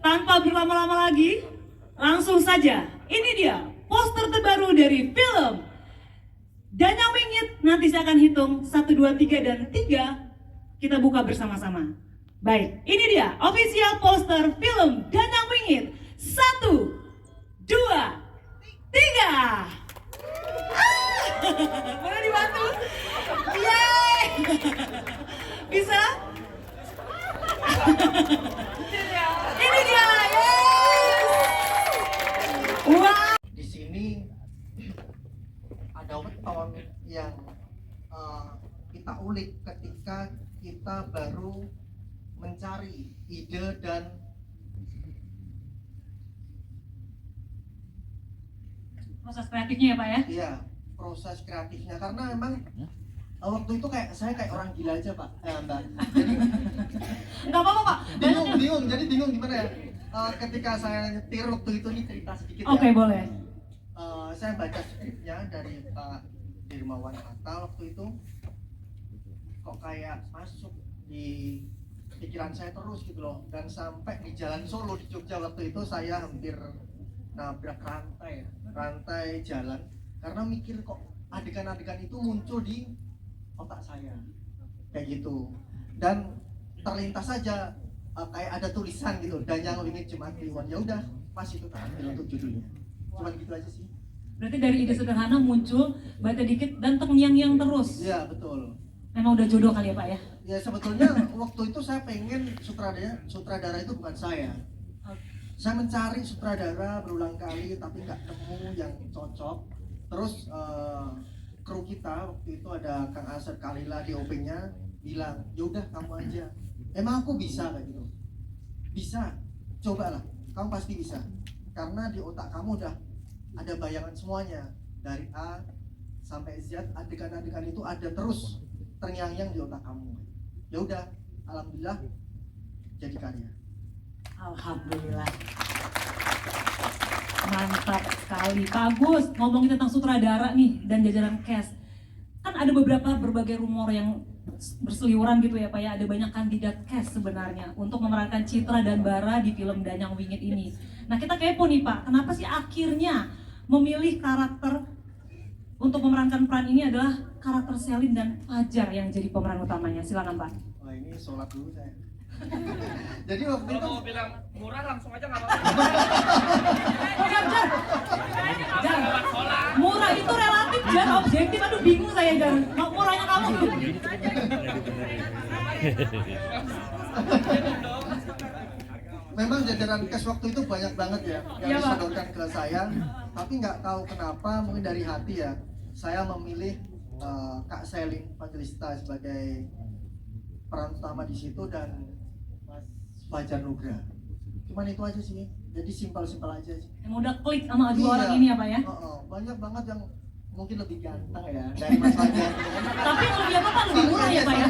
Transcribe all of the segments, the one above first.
Tanpa berlama-lama lagi, langsung saja. Ini dia poster terbaru dari film Danyang Wingit. Nanti saya akan hitung 1, 2, 3 dan 3. Kita buka bersama-sama. Baik, ini dia official poster film Danyang Wingit. 1, 2, 3. Boleh dibantu? Yeay! Bisa? Ini dia, yes! Wow! Di sini ada weton yang kita ulik ketika kita baru mencari ide dan Proses kreatifnya ya Pak ya? iya, proses kreatifnya, karena memang waktu itu saya kayak orang gila aja Pak, Mbak. Jadi Nggak apa-apa Pak. bingung gimana ya? Ketika saya nyetir waktu itu, nih cerita sedikit ya. Oke, boleh. Saya baca skripnya dari Pak Dirmawan Hatta waktu itu, kok kayak masuk di pikiran saya terus gitu loh. Dan sampai di Jalan Solo di Jogja waktu itu saya hampir nabrak rantai jalan karena mikir kok adegan-adegan itu muncul di otak saya kayak gitu. Dan terlintas saja kayak ada tulisan gitu, Danyang Wingit Jumat Kliwon. Ya udah, pas itu tak ambil untuk judulnya. Cuman gitu aja sih. Berarti dari ide sederhana muncul, baca dikit dan terngiang-ngiang terus. Iya, betul. Memang udah jodoh kali ya Pak ya? Ya sebetulnya waktu itu saya pengen sutradara itu bukan saya. Saya mencari sutradara berulang kali tapi nggak nemu yang cocok. Terus kru kita waktu itu ada Kang Asep Kalila di OP-nya bilang, ya udah kamu aja. Emang aku bisa kayak gitu? Bisa, cobalah. Kamu pasti bisa. Karena di otak kamu udah ada bayangan semuanya dari A sampai Z, adegan-adegan itu ada terus terngiang-ngiang di otak kamu. Ya udah, alhamdulillah jadi karya. Alhamdulillah. Mantap sekali. Pak Agus, ngomongin tentang sutradara nih dan jajaran cast. Kan ada berbagai rumor yang berseliweran gitu ya Pak ya. Ada banyak kandidat cast sebenarnya untuk memerankan Citra dan Bara di film Danyang Wingit ini. Nah kita kepo nih Pak, kenapa sih akhirnya memilih karakter untuk memerankan peran ini adalah karakter Selin dan Fajar yang jadi pemeran utamanya? Silakan Pak. Wah, ini sholat dulu saya. Jadi waktu itu mau bilang murah langsung aja nggak apa-apa. Jar, murah itu relatif, Jar, objektif. Aduh bingung saya, Jar. Murahnya kamu. memang jajaran cash waktu itu banyak banget ya yang Iya, Pak. disodorkan ke saya, tapi nggak tahu kenapa, mungkin dari hati ya, saya memilih Kak Selin Evangelista sebagai peran utama di situ dan Mas Fajar Nugra. Cuman itu aja sih, jadi simpel-simpel aja sih. Yang udah klik sama dua orang ini ya Pak ya? Banyak banget yang mungkin lebih ganteng ya dari Mas Fajar. Tapi yang lebih apa Pak? Lebih murah ya Pak ya?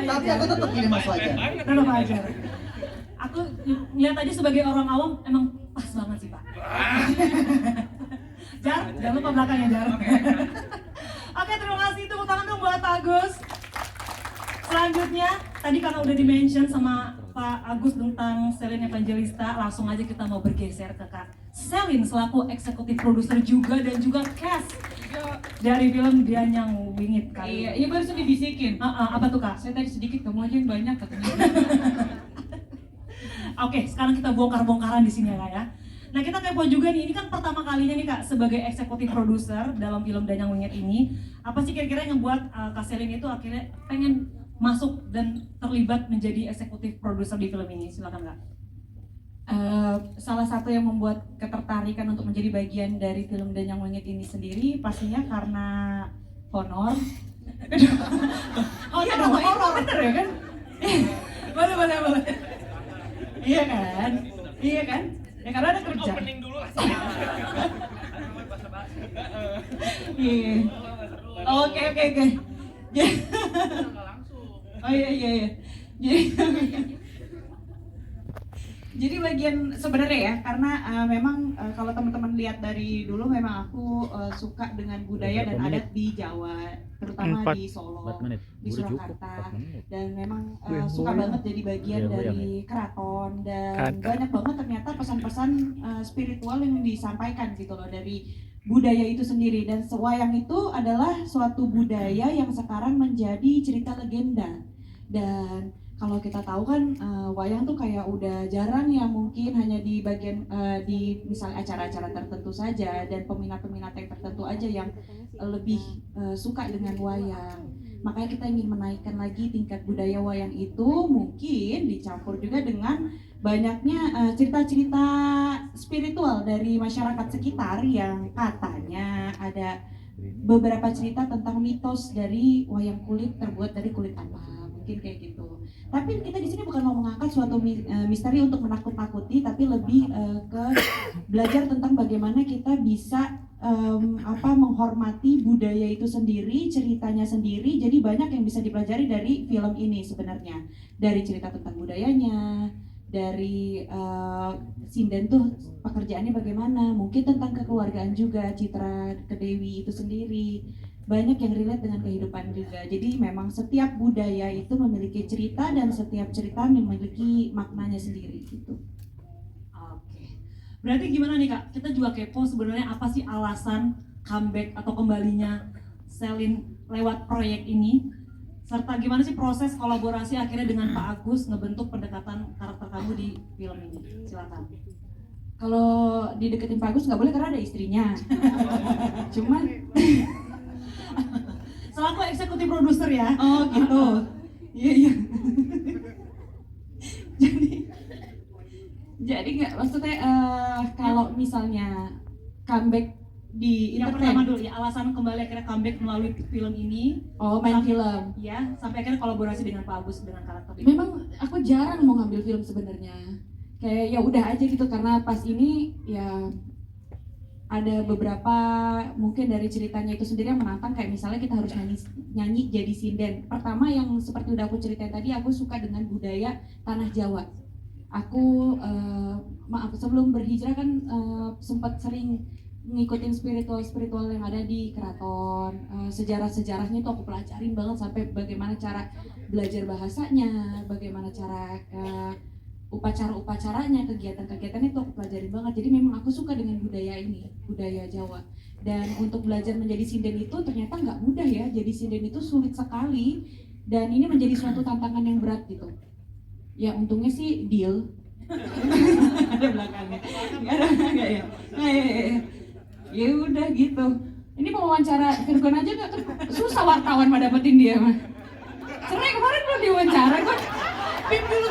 Tapi aku tetap pilih Mas Fajar. Kenapa Fajar? Aku lihat aja sebagai orang awam emang pas banget sih Pak. Jar, jangan lupa belakangnya Jar. Oke, terima kasih. Tepuk tangan dong buat Agus. Selanjutnya, tadi karena udah di-mention sama Pak Agus tentang Selin Evangelista, langsung aja kita mau bergeser ke Kak Selin selaku eksekutif produser juga dan juga cast dari film Danyang Wingit kali. Iya baru dibisikin. Apa tuh Kak? Saya tadi sedikit, kamu aja yang banyak katanya. Oke, sekarang kita bongkar-bongkaran di sini ya Kak ya. Nah kita kepo juga nih, ini kan pertama kalinya nih Kak sebagai eksekutif produser dalam film Danyang Wingit ini. Apa sih kira-kira yang membuat Kak Selin itu akhirnya pengen masuk dan terlibat menjadi eksekutif produser di film ini? Silakan Kak. Salah satu yang membuat ketertarikan untuk menjadi bagian dari film Danyang Wingit ini sendiri pastinya karena honor. Oh iya dong, horor bener ya kan? Boleh. Iya kan? Ya karena ada kerja. Opening dulu lah. Iya. Oke. Langsung. Oh iya. Jadi Jadi bagian sebenarnya ya, karena memang kalau teman-teman lihat dari dulu memang aku suka dengan budaya dan adat di Jawa, terutama di Solo, 4 menit. di Udah cukup, Surakarta, 4 menit. dan memang Wih, suka goyang. banget jadi bagian Iya, goyang dari keraton, dan Kata. banyak banget ternyata pesan-pesan spiritual yang disampaikan gitu loh dari budaya itu sendiri. Dan wayang itu adalah suatu budaya yang sekarang menjadi cerita legenda. Dan kalau kita tahu kan wayang tuh kayak udah jarang ya, mungkin hanya di bagian di misalnya acara-acara tertentu saja, dan peminat-peminat yang tertentu aja yang lebih suka dengan wayang. Makanya kita ingin menaikkan lagi tingkat budaya wayang itu, mungkin dicampur juga dengan banyaknya cerita-cerita spiritual dari masyarakat sekitar yang katanya ada beberapa cerita tentang mitos dari wayang kulit terbuat dari kulit apa, mungkin kayak gitu. Tapi kita di sini bukan mau mengangkat suatu misteri untuk menakut-nakuti, tapi lebih ke belajar tentang bagaimana kita bisa menghormati budaya itu sendiri, ceritanya sendiri. Jadi banyak yang bisa dipelajari dari film ini sebenarnya, dari cerita tentang budayanya, dari sinden tuh pekerjaannya bagaimana, mungkin tentang kekeluargaan juga, citra Kedewi itu sendiri banyak yang relate dengan kehidupan juga. Jadi memang setiap budaya itu memiliki cerita dan setiap cerita memiliki maknanya sendiri gitu. Oke. Berarti gimana nih Kak? Kita juga kepo sebenarnya apa sih alasan comeback atau kembalinya Selin lewat proyek ini? Serta gimana sih proses kolaborasi akhirnya dengan Pak Agus ngebentuk pendekatan karakter kamu di film ini? Silakan. Kalau dideketin Pak Agus nggak boleh karena ada istrinya. Cuman Selaku eksekutif produser ya. oh gitu. Iya. Jadi nggak, maksudnya kalau misalnya comeback di Yang pertama entertain, dulu ya, alasan kembali akhirnya comeback melalui film ini. oh main film. Ya, sampai akhirnya kolaborasi dengan Pak Agus dengan karakter ini. Memang aku jarang mau ngambil film sebenarnya. Kayak ya udah aja gitu, karena pas ini ya ada beberapa mungkin dari ceritanya itu sendiri yang menantang, kayak misalnya kita harus nyanyi jadi sinden. Pertama yang seperti udah aku ceritain tadi, aku suka dengan budaya tanah Jawa. Aku maaf sebelum berhijrah kan sempat sering ngikutin spiritual yang ada di keraton. Sejarah-sejarahnya itu aku pelajarin banget, sampai bagaimana cara belajar bahasanya, bagaimana cara upacara-upacaranya, kegiatan-kegiatannya itu aku pelajarin banget. Jadi memang aku suka dengan budaya ini, budaya Jawa. Dan untuk belajar menjadi sinden itu ternyata nggak mudah ya. Jadi sinden itu sulit sekali, dan ini menjadi suatu tantangan yang berat gitu. Ya untungnya sih deal. Ada belakangnya. Nggak ya. Ya udah gitu. Ini mau wawancara Virgon aja nggak kan susah wartawan mah dapetin dia mah. Cerai kemarin belum diwawancara kok. Bip dulu.